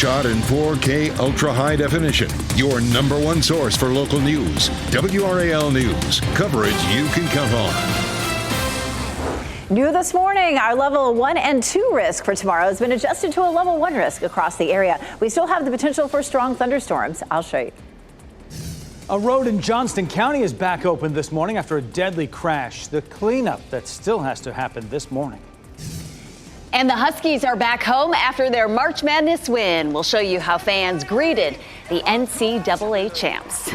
shot in 4K ultra high definition. Your number one source for local news. WRAL News. Coverage you can count on. New this morning, our level 1 and 2 risk for tomorrow has been adjusted to a level 1 risk across the area. We still have the potential for strong thunderstorms. I'll show you. A road in Johnston County is back open this morning after a deadly crash. The cleanup that still has to happen this morning. And the Huskies are back home after their March Madness win. We'll show you how fans greeted the NCAA champs.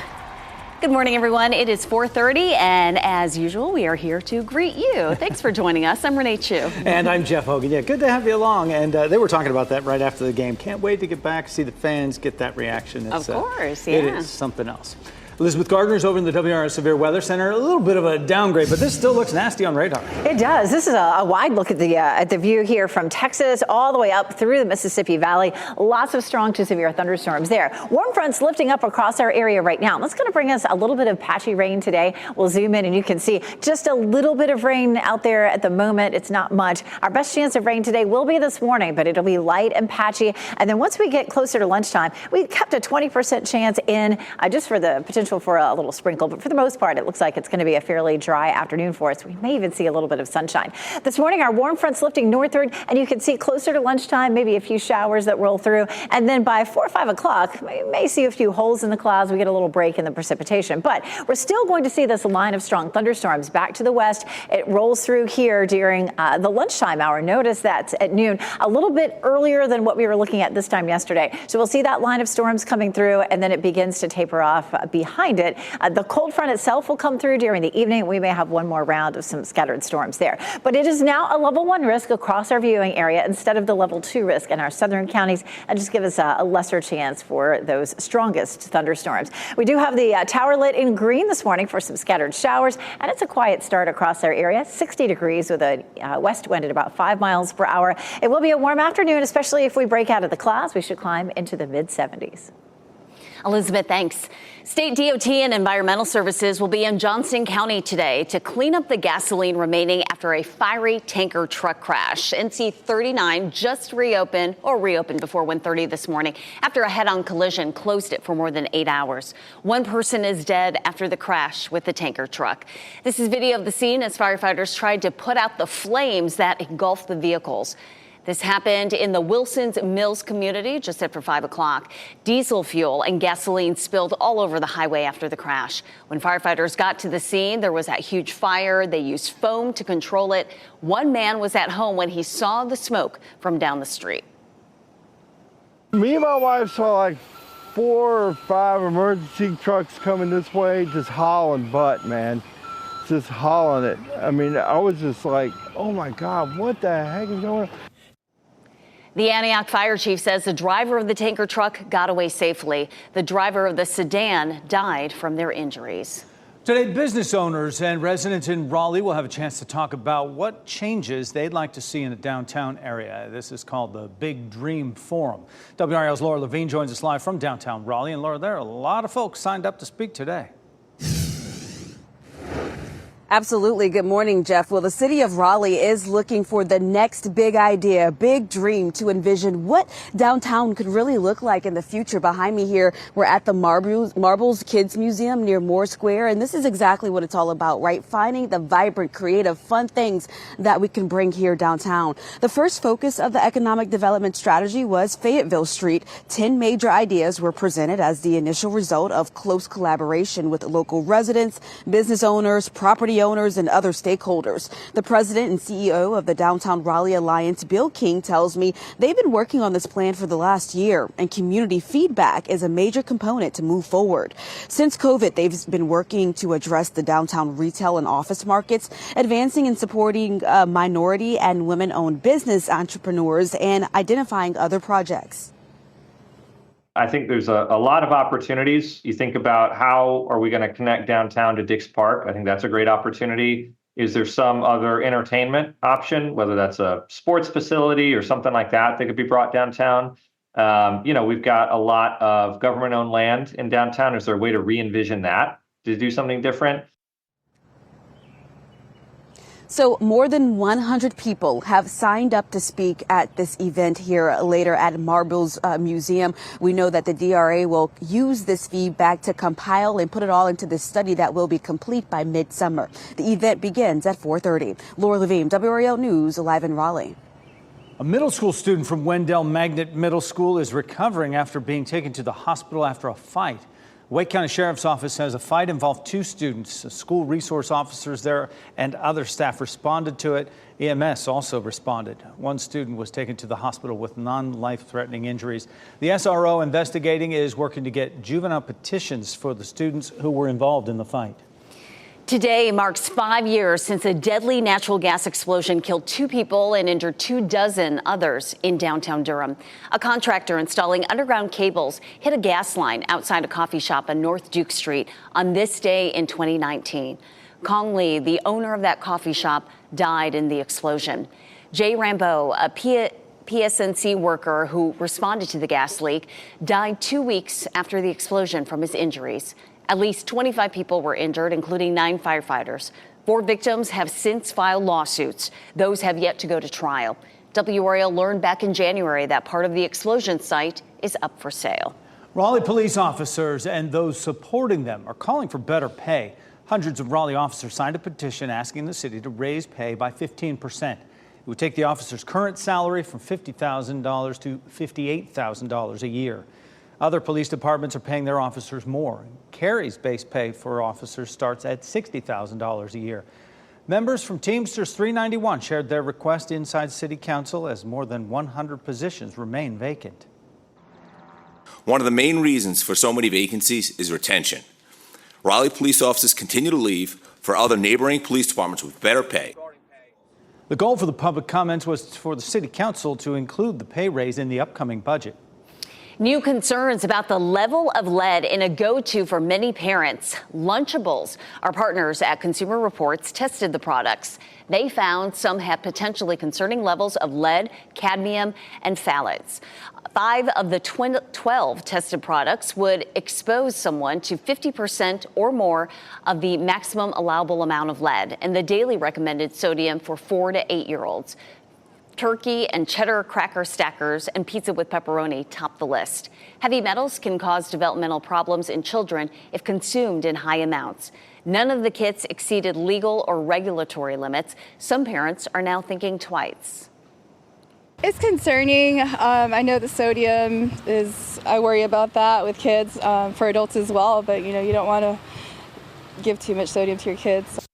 Good morning, everyone. It is 4:30, and as usual, we are here to greet you. Thanks for joining us. I'm Renee Chu. And I'm Jeff Hogan. Yeah, good to have you along. And they were talking about that right after the game. Can't wait to get back, see the fans, get that reaction. Of course, yeah. It is something else. Elizabeth Gardner's over in the WRAL Severe Weather Center. A little bit of a downgrade, but this still looks nasty on radar. It does. This is a wide look at the view here from Texas all the way up through the Mississippi Valley. Lots of strong to severe thunderstorms there. Warm fronts lifting up across our area right now. That's going to bring us a little bit of patchy rain today. We'll zoom in and you can see just a little bit of rain out there at the moment. It's not much. Our best chance of rain today will be this morning, but it'll be light and patchy. And then once we get closer to lunchtime, we kept a 20% chance in just for the potential for a little sprinkle. But for the most part, it looks like it's going to be a fairly dry afternoon for us. We may even see a little bit of sunshine. This morning, our warm front's lifting northward, and you can see closer to lunchtime, maybe a few showers that roll through. And then by 4 or 5 o'clock, we may see a few holes in the clouds. We get a little break in the precipitation. But we're still going to see this line of strong thunderstorms back to the west. It rolls through here during the lunchtime hour. Notice that's at noon, a little bit earlier than what we were looking at this time yesterday. So we'll see that line of storms coming through, and then it begins to taper off behind it. The cold front itself will come through during the evening. We may have one more round of some scattered storms there. But it is now a level 1 risk across our viewing area instead of the level 2 risk in our southern counties, and just give us a lesser chance for those strongest thunderstorms. We do have the tower lit in green this morning for some scattered showers, and it's a quiet start across our area. 60 degrees with a west wind at about 5 miles per hour. It will be a warm afternoon, especially if we break out of the clouds. We should climb into the mid-70s. Elizabeth, thanks. State DOT and Environmental Services will be in Johnston County today to clean up the gasoline remaining after a fiery tanker truck crash. NC 39 just reopened before 1:30 this morning after a head-on collision closed it for more than 8 hours. One person is dead after the crash with the tanker truck. This is video of the scene as firefighters tried to put out the flames that engulfed the vehicles. This happened in the Wilson's Mills community just after 5 o'clock. Diesel fuel and gasoline spilled all over the highway after the crash. When firefighters got to the scene, there was that huge fire. They used foam to control it. One man was at home when he saw the smoke from down the street. Me and my wife saw like 4 or 5 emergency trucks coming this way, just hauling butt, man. Just hauling it. I mean, I was just like, oh my God, what the heck is going on? The Antioch fire chief says the driver of the tanker truck got away safely. The driver of the sedan died from their injuries. Today, business owners and residents in Raleigh will have a chance to talk about what changes they'd like to see in the downtown area. This is called the Big Dream Forum. WRAL's Laura Levine joins us live from downtown Raleigh. And Laura, there are a lot of folks signed up to speak today. Absolutely. Good morning, Jeff. Well, the city of Raleigh is looking for the next big idea, big dream to envision what downtown could really look like in the future. Behind me here, we're at the Marbles Kids Museum near Moore Square. And this is exactly what it's all about, right? Finding the vibrant, creative, fun things that we can bring here downtown. The first focus of the economic development strategy was Fayetteville Street. 10 major ideas were presented as the initial result of close collaboration with local residents, business owners, property owners, and other stakeholders. The president and CEO of the Downtown Raleigh Alliance, Bill King, tells me they've been working on this plan for the last year, and community feedback is a major component to move forward. Since COVID, they've been working to address the downtown retail and office markets, advancing and supporting minority and women-owned business entrepreneurs, and identifying other projects. I think there's a lot of opportunities. You think about how are we going to connect downtown to Dix Park? I think that's a great opportunity. Is there some other entertainment option, whether that's a sports facility or something like that that could be brought downtown? We've got a lot of government-owned land in downtown. Is there a way to re-envision that to do something different? So more than 100 people have signed up to speak at this event here later at Marbles Museum. We know that the DRA will use this feedback to compile and put it all into this study that will be complete by midsummer. The event begins at 4:30. Laura Levine, WRAL News, live in Raleigh. A middle school student from Wendell Magnet Middle School is recovering after being taken to the hospital after a fight. Wake County Sheriff's Office says a fight involved two students. School resource officers there and other staff responded to it. EMS also responded. One student was taken to the hospital with non-life-threatening injuries. The SRO investigating is working to get juvenile petitions for the students who were involved in the fight. Today marks 5 years since a deadly natural gas explosion killed 2 people and injured 24 others in downtown Durham. A contractor installing underground cables hit a gas line outside a coffee shop on North Duke Street on this day in 2019. Kong Lee, the owner of that coffee shop, died in the explosion. Jay Rambeau, a PSNC worker who responded to the gas leak, died 2 weeks after the explosion from his injuries. At least 25 people were injured, including 9 firefighters. 4 victims have since filed lawsuits. Those have yet to go to trial. WRAL learned back in January that part of the explosion site is up for sale. Raleigh police officers and those supporting them are calling for better pay. Hundreds of Raleigh officers signed a petition asking the city to raise pay by 15%. It would take the officers' current salary from $50,000 to $58,000 a year. Other police departments are paying their officers more. Cary's base pay for officers starts at $60,000 a year. Members from Teamsters 391 shared their request inside City Council as more than 100 positions remain vacant. One of the main reasons for so many vacancies is retention. Raleigh police officers continue to leave for other neighboring police departments with better pay. The goal for the public comments was for the City Council to include the pay raise in the upcoming budget. New concerns about the level of lead in a go-to for many parents. Lunchables. Our partners at Consumer Reports tested the products. They found some had potentially concerning levels of lead, cadmium, and phthalates. 5 of the 12 tested products would expose someone to 50% or more of the maximum allowable amount of lead and the daily recommended sodium for 4 to 8-year-olds. Turkey and cheddar cracker stackers and pizza with pepperoni top the list. Heavy metals can cause developmental problems in children if consumed in high amounts. None of the kits exceeded legal or regulatory limits. Some parents are now thinking twice. It's concerning. I know the sodium is, I worry about that with kids, for adults as well, but you don't want to give too much sodium to your kids.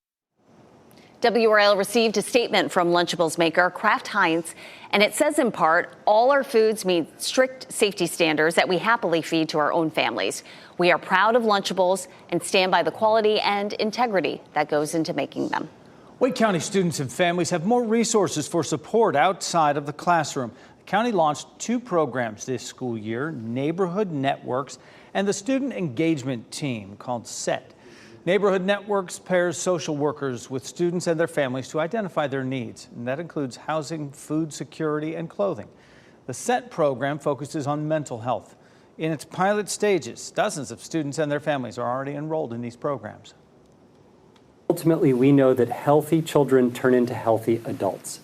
WRAL received a statement from Lunchables maker Kraft Heinz, and it says in part, all our foods meet strict safety standards that we happily feed to our own families. We are proud of Lunchables and stand by the quality and integrity that goes into making them. Wake County students and families have more resources for support outside of the classroom. The county launched 2 programs this school year, Neighborhood Networks and the Student Engagement Team called SET. Neighborhood Networks pairs social workers with students and their families to identify their needs, and that includes housing, food security, and clothing. The SET program focuses on mental health. In its pilot stages, dozens of students and their families are already enrolled in these programs. Ultimately, we know that healthy children turn into healthy adults.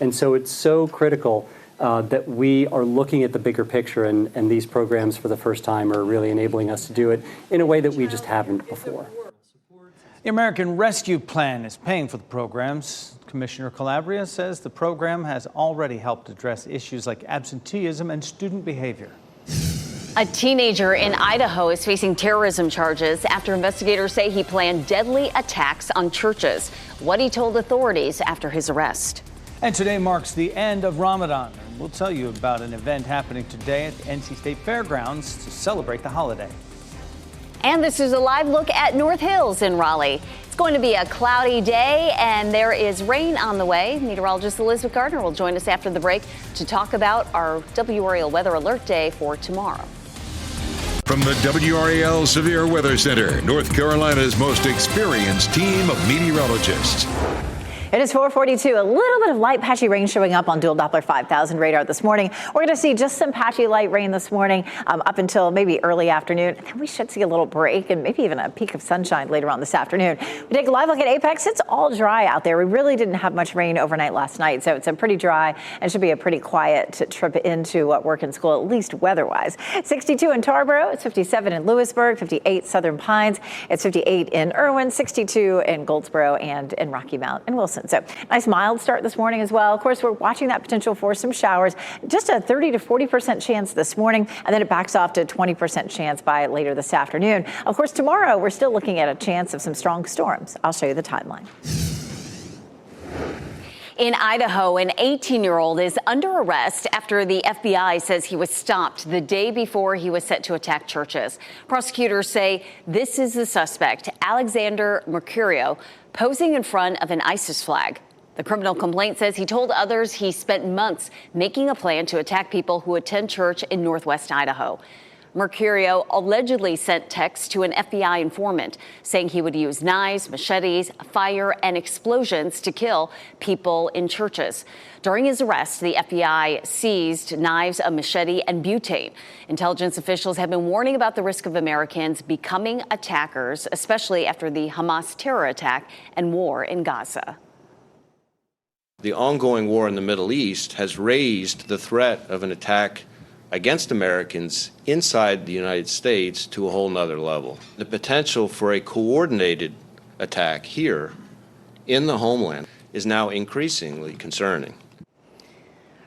And so it's so critical that we are looking at the bigger picture, and these programs for the first time are really enabling us to do it in a way that we just haven't before. The American Rescue Plan is paying for the programs. Commissioner Calabria says the program has already helped address issues like absenteeism and student behavior. A teenager in Idaho is facing terrorism charges after investigators say he planned deadly attacks on churches. What he told authorities after his arrest. And today marks the end of Ramadan. We'll tell you about an event happening today at the NC State Fairgrounds to celebrate the holiday. And this is a live look at North Hills in Raleigh. It's going to be a cloudy day and there is rain on the way. Meteorologist Elizabeth Gardner will join us after the break to talk about our WRAL Weather Alert Day for tomorrow. From the WRAL Severe Weather Center, North Carolina's most experienced team of meteorologists. It is 4:42. A little bit of light patchy rain showing up on dual Doppler 5000 radar this morning. We're going to see just some patchy light rain this morning up until maybe early afternoon. And then we should see a little break and maybe even a peak of sunshine later on this afternoon. We take a live look at Apex. It's all dry out there. We really didn't have much rain overnight last night, so it's a pretty dry and should be a pretty quiet trip into work and school, at least weather-wise. 62 in Tarboro. It's 57 in Lewisburg, 58 Southern Pines. It's 58 in Irwin, 62 in Goldsboro and in Rocky Mount and Wilson. So nice mild start this morning as well. Of course, we're watching that potential for some showers. Just a 30 to 40% chance this morning, and then it backs off to 20% chance by later this afternoon. Of course, tomorrow we're still looking at a chance of some strong storms. I'll show you the timeline. In Idaho, an 18-year-old is under arrest after the FBI says he was stopped the day before he was set to attack churches. Prosecutors say this is the suspect, Alexander Mercurio, posing in front of an ISIS flag. The criminal complaint says he told others he spent months making a plan to attack people who attend church in northwest Idaho. Mercurio allegedly sent texts to an FBI informant saying he would use knives, machetes, fire, and explosions to kill people in churches. During his arrest, the FBI seized knives, a machete, and butane. Intelligence officials have been warning about the risk of Americans becoming attackers, especially after the Hamas terror attack and war in Gaza. The ongoing war in the Middle East has raised the threat of an attack against Americans inside the United States to a whole nother level. The potential for a coordinated attack here in the homeland is now increasingly concerning.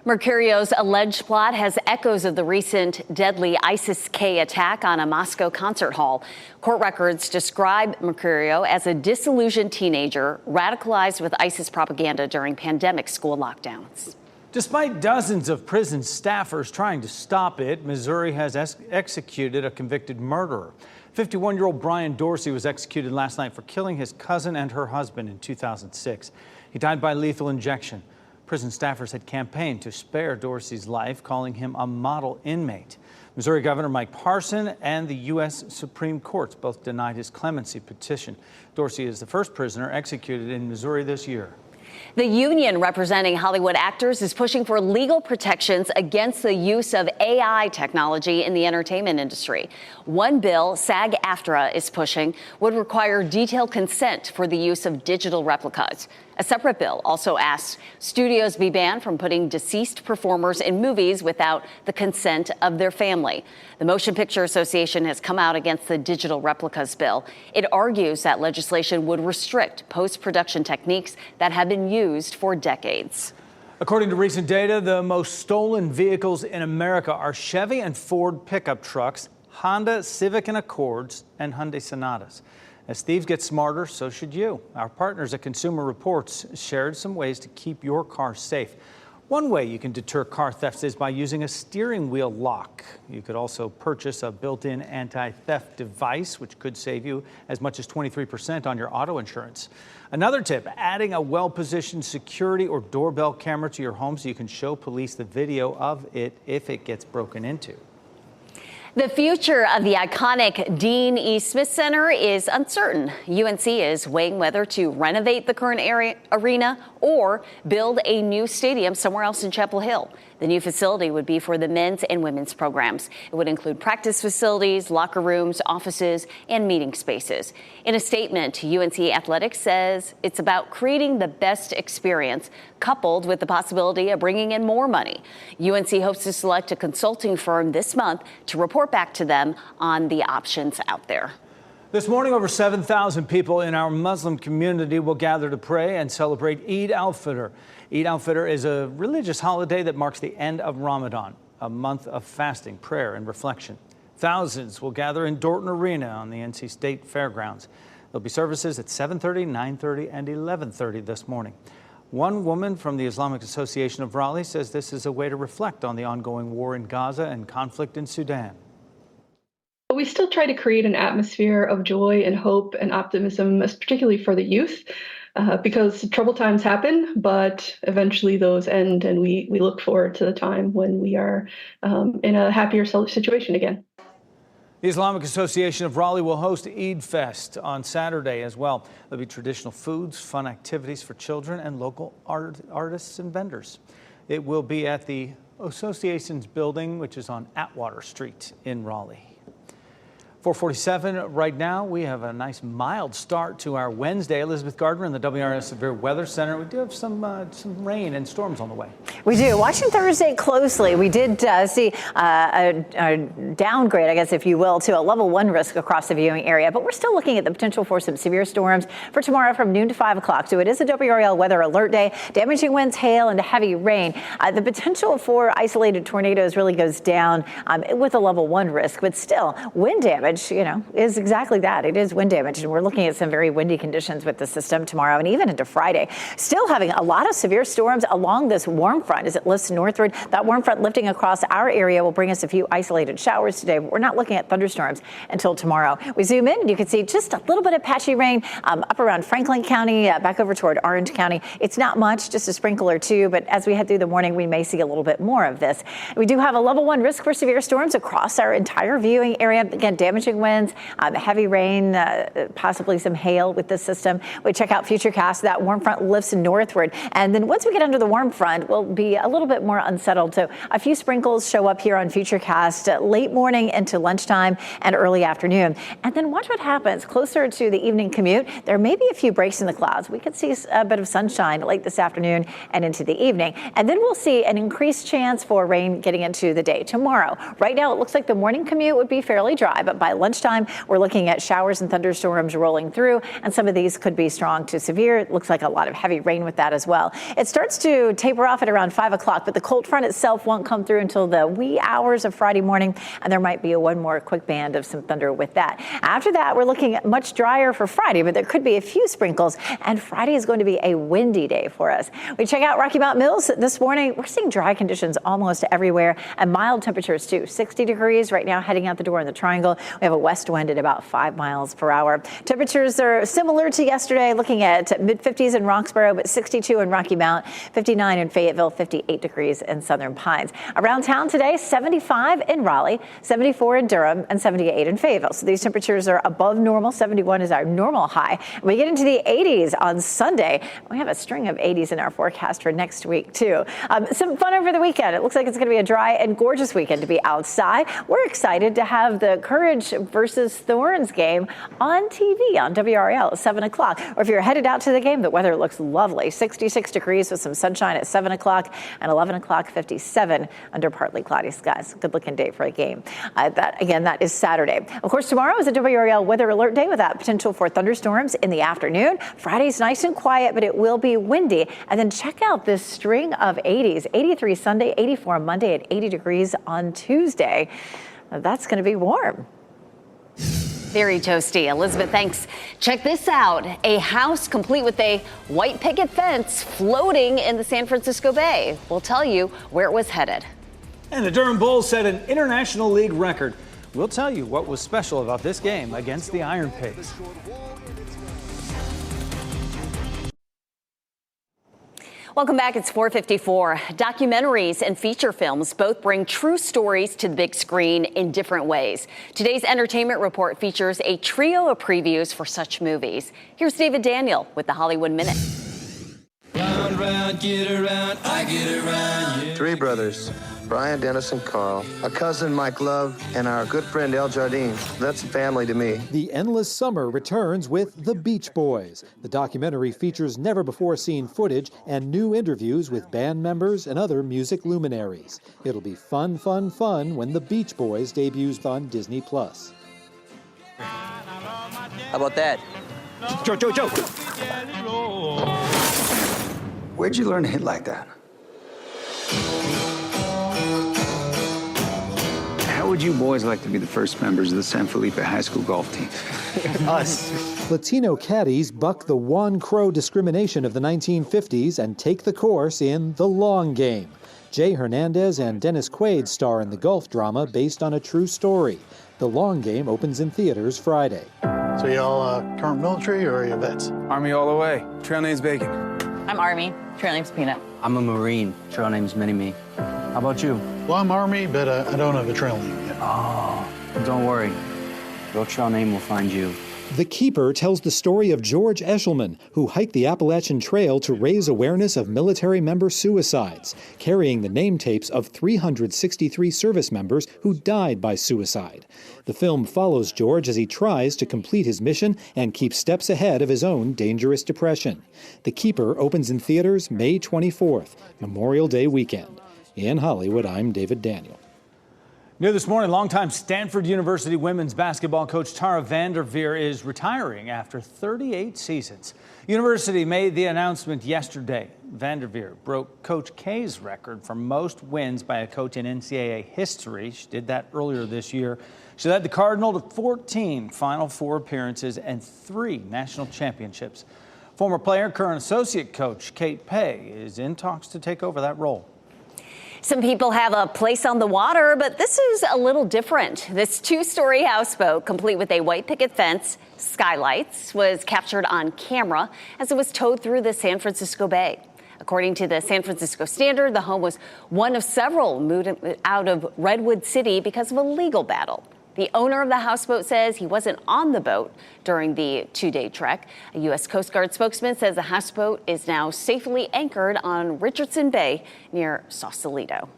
Mercurio's alleged plot has echoes of the recent deadly ISIS-K attack on a Moscow concert hall. Court records describe Mercurio as a disillusioned teenager radicalized with ISIS propaganda during pandemic school lockdowns. Despite dozens of prison staffers trying to stop it, Missouri has executed a convicted murderer. 51-year-old Brian Dorsey was executed last night for killing his cousin and her husband in 2006. He died by lethal injection. Prison staffers had campaigned to spare Dorsey's life, calling him a model inmate. Missouri Governor Mike Parson and the U.S. Supreme Court both denied his clemency petition. Dorsey is the first prisoner executed in Missouri this year. The union representing Hollywood actors is pushing for legal protections against the use of AI technology in the entertainment industry. One bill SAG-AFTRA is pushing would require detailed consent for the use of digital replicas. A separate bill also asks studios be banned from putting deceased performers in movies without the consent of their family. The Motion Picture Association has come out against the digital replicas bill. It argues that legislation would restrict post-production techniques that have been used for decades. According to recent data, the most stolen vehicles in America are Chevy and Ford pickup trucks, Honda Civic and Accords, and Hyundai Sonatas. As thieves get smarter, so should you. Our partners at Consumer Reports shared some ways to keep your car safe. One way you can deter car theft is by using a steering wheel lock. You could also purchase a built-in anti-theft device, which could save you as much as 23% on your auto insurance. Another tip, adding a well-positioned security or doorbell camera to your home so you can show police the video of it if it gets broken into. The future of the iconic Dean E. Smith Center is uncertain. UNC is weighing whether to renovate the current arena or build a new stadium somewhere else in Chapel Hill. The new facility would be for the men's and women's programs. It would include practice facilities, locker rooms, offices, and meeting spaces. In a statement, UNC Athletics says it's about creating the best experience, coupled with the possibility of bringing in more money. UNC hopes to select a consulting firm this month to report back to them on the options out there. This morning, over 7,000 people in our Muslim community will gather to pray and celebrate Eid al-Fitr. Eid al-Fitr is a religious holiday that marks the end of Ramadan, a month of fasting, prayer, and reflection. Thousands will gather in Dorton Arena on the NC State Fairgrounds. There'll be services at 7:30, 9:30, and 11:30 this morning. One woman from the Islamic Association of Raleigh says this is a way to reflect on the ongoing war in Gaza and conflict in Sudan. We still try to create an atmosphere of joy and hope and optimism, particularly for the youth, because troubled times happen, but eventually those end, and we look forward to the time when we are in a happier situation again. The Islamic Association of Raleigh will host Eid Fest on Saturday as well. There'll be traditional foods, fun activities for children, and local artists and vendors. It will be at the Association's building, which is on Atwater Street in Raleigh. 4:47 right now. We have a nice mild start to our Wednesday. Elizabeth Gardner in the WRAL Severe Weather Center. We do have some rain and storms on the way. We do. Watching Thursday closely, we did see a downgrade, I guess, if you will, to a level 1 risk across the viewing area. But we're still looking at the potential for some severe storms for tomorrow from noon to 5 o'clock. So it is a WRAL weather alert day. Damaging winds, hail, and heavy rain. The potential for isolated tornadoes really goes down with a level 1 risk. But still, wind damage, is exactly that. It is wind damage, and we're looking at some very windy conditions with the system tomorrow and even into Friday. Still having a lot of severe storms along this warm front as it lifts northward. That warm front lifting across our area will bring us a few isolated showers today, but we're not looking at thunderstorms until tomorrow. We zoom in, and you can see just a little bit of patchy rain up around Franklin County, back over toward Orange County. It's not much, just a sprinkle or two, but as we head through the morning, we may see a little bit more of this. We do have a level 1 risk for severe storms across our entire viewing area. Again, damaging winds, heavy rain, possibly some hail with this system. We check out Futurecast. That warm front lifts northward. And then once we get under the warm front, we'll be a little bit more unsettled. So a few sprinkles show up here on Futurecast late morning into lunchtime and early afternoon. And then watch what happens closer to the evening commute. There may be a few breaks in the clouds. We could see a bit of sunshine late this afternoon and into the evening. And then we'll see an increased chance for rain getting into the day tomorrow. Right now, it looks like the morning commute would be fairly dry, but by lunchtime, we're looking at showers and thunderstorms rolling through, and some of these could be strong to severe. It looks like a lot of heavy rain with that as well. It starts to taper off at around 5 o'clock, but the cold front itself won't come through until the wee hours of Friday morning, and there might be one more quick band of some thunder with that. After that, we're looking at much drier for Friday, but there could be a few sprinkles, and Friday is going to be a windy day for us. We check out Rocky Mount Mills this morning. We're seeing dry conditions almost everywhere, and mild temperatures too. 60 degrees right now heading out the door in the Triangle. We have a west wind at about 5 miles per hour. Temperatures are similar to yesterday, looking at mid-50s in Roxborough, but 62 in Rocky Mount, 59 in Fayetteville, 58 degrees in Southern Pines. Around town today, 75 in Raleigh, 74 in Durham, and 78 in Fayetteville. So these temperatures are above normal. 71 is our normal high. We get into the 80s on Sunday. We have a string of 80s in our forecast for next week, too. Some fun over the weekend. It looks like it's going to be a dry and gorgeous weekend to be outside. We're excited to have the Courage versus Thorns game on TV on WRAL at 7 o'clock. Or if you're headed out to the game, the weather looks lovely. 66 degrees with some sunshine at 7 o'clock, and 11 o'clock, 57 under partly cloudy skies. Good looking day for a game. That is Saturday. Of course, tomorrow is a WRAL weather alert day with that potential for thunderstorms in the afternoon. Friday's nice and quiet, but it will be windy. And then check out this string of 80s. 83 Sunday, 84 Monday, and 80 degrees on Tuesday. That's going to be warm. Very toasty. Elizabeth, thanks. Check this out. A house complete with a white picket fence floating in the San Francisco Bay. We'll tell you where it was headed. And the Durham Bulls set an International League record. We'll tell you what was special about this game against the Iron Pigs. Welcome back. It's 4:54. Documentaries and feature films both bring true stories to the big screen in different ways. Today's entertainment report features a trio of previews for such movies. Here's David Daniel with the Hollywood Minute. Round, round, get around, I get around, yeah. Three brothers, Brian, Dennis, and Carl, a cousin, Mike Love, and our good friend El Jardine. That's family to me. The Endless Summer returns with The Beach Boys. The documentary features never-before-seen footage and new interviews with band members and other music luminaries. It'll be fun, fun, fun when The Beach Boys debuts on Disney+. How about that? Joe. Where'd you learn to hit like that? How would you boys like to be the first members of the San Felipe High School golf team? Us. Latino caddies buck the Juan Crow discrimination of the 1950s and take the course in The Long Game. Jay Hernandez and Dennis Quaid star in the golf drama based on a true story. The Long Game opens in theaters Friday. So y'all current military or are you vets? Army all the way. Trail name's Bacon. I'm Army. Trail name's Peanut. I'm a Marine. Trail name's Mini-Me. How about you? Well, I'm Army, but I don't have a trail name yet. Oh. Don't worry. Your trail name will find you. The Keeper tells the story of George Eshelman, who hiked the Appalachian Trail to raise awareness of military member suicides, carrying the name tapes of 363 service members who died by suicide. The film follows George as he tries to complete his mission and keep steps ahead of his own dangerous depression. The Keeper opens in theaters May 24th, Memorial Day weekend. In Hollywood, I'm David Daniel. New this morning, longtime Stanford University women's basketball coach Tara Vanderveer is retiring after 38 seasons. University made the announcement yesterday. Vanderveer broke Coach K's record for most wins by a coach in NCAA history. She did that earlier this year. She led the Cardinal to 14 Final Four appearances and 3 national championships. Former player, current associate coach Kate Pay is in talks to take over that role. Some people have a place on the water, but this is a little different. This 2-story houseboat, complete with a white picket fence, skylights, was captured on camera as it was towed through the San Francisco Bay. According to the San Francisco Standard, the home was one of several moved out of Redwood City because of a legal battle. The owner of the houseboat says he wasn't on the boat during the 2-day trek. A U.S. Coast Guard spokesman says the houseboat is now safely anchored on Richardson Bay near Sausalito.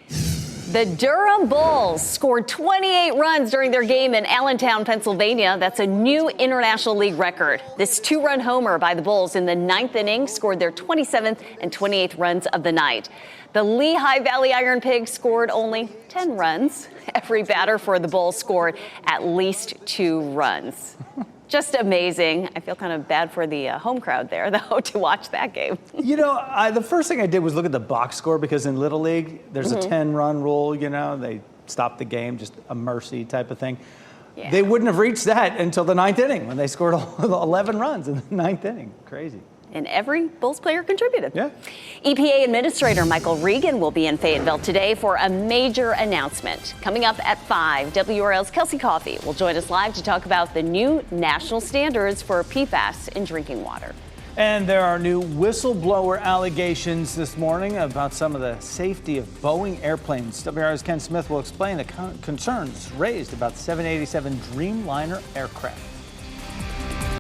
The Durham Bulls scored 28 runs during their game in Allentown, Pennsylvania. That's a new International League record. This 2-run homer by the Bulls in the 9th inning scored their 27th and 28th runs of the night. The Lehigh Valley Iron Pigs scored only 10 runs. Every batter for the Bulls scored at least 2 runs. Just amazing. I feel kind of bad for the home crowd there, though, to watch that game. You know, the first thing I did was look at the box score because in Little League, there's a 10-run rule, you know. They stop the game, just a mercy type of thing. Yeah. They wouldn't have reached that until the 9th inning when they scored 11 runs in the 9th inning. Crazy. And every Bulls player contributed. Yeah. EPA Administrator Michael Regan will be in Fayetteville today for a major announcement. Coming up at 5, WRAL's Kelsey Coffey will join us live to talk about the new national standards for PFAS in drinking water. And there are new whistleblower allegations this morning about some of the safety of Boeing airplanes. WRAL's Ken Smith will explain the concerns raised about the 787 Dreamliner aircraft.